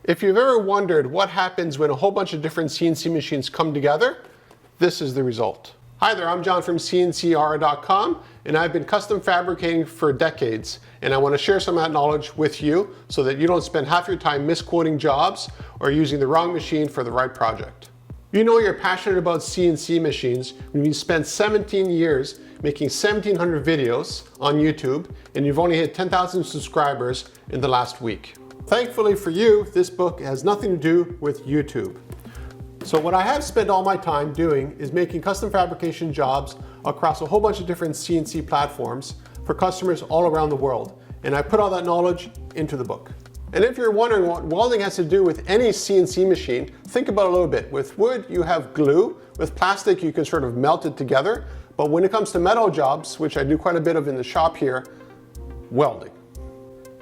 If you've ever wondered what happens when a whole bunch of different CNC machines come together, this is the result. Hi there, I'm John from CNCKing.com, and I've been custom fabricating for decades, and I want to share some of that knowledge with you so that you don't spend half your time misquoting jobs or using the wrong machine for the right project. You know you're passionate about CNC machines when you spent 17 years making 1,700 videos on YouTube, and you've only hit 10,000 subscribers in the last week. Thankfully for you, this book has nothing to do with YouTube. So what I have spent all my time doing is making custom fabrication jobs across a whole bunch of different CNC platforms for customers all around the world. And I put all that knowledge into the book. And if you're wondering what welding has to do with any CNC machine, think about it a little bit. With wood, you have glue. With plastic, you can sort of melt it together. But when it comes to metal jobs, which I do quite a bit of in the shop here, welding.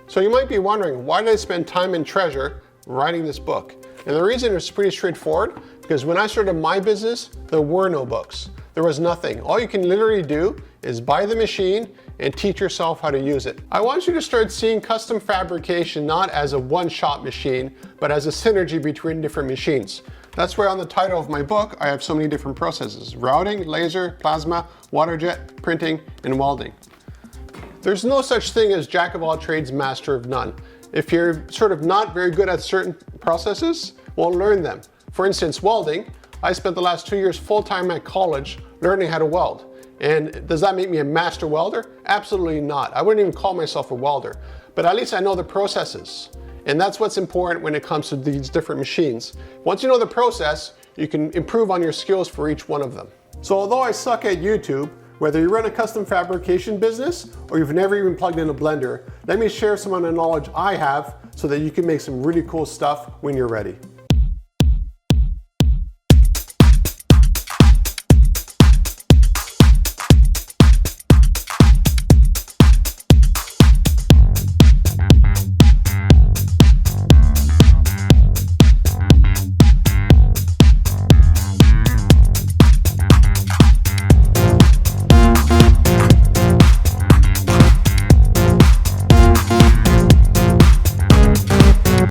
So you might be wondering, why did I spend time and treasure writing this book? And the reason is pretty straightforward, because when I started my business, there were no books. There was nothing. All you can literally do is buy the machine and teach yourself how to use it. I want you to start seeing custom fabrication not as a one-shot machine, but as a synergy between different machines. That's why on the title of my book, I have so many different processes: routing, laser, plasma, waterjet, printing, and welding. There's no such thing as jack of all trades, master of none. If you're sort of not very good at certain processes, well, learn them. For instance, welding, I spent the last 2 years full-time at college learning how to weld. And does that make me a master welder? Absolutely not. I wouldn't even call myself a welder, but at least I know the processes. And that's what's important when it comes to these different machines. Once you know the process, you can improve on your skills for each one of them. So although I suck at YouTube, whether you run a custom fabrication business or you've never even plugged in a blender, let me share some of the knowledge I have so that you can make some really cool stuff when you're ready.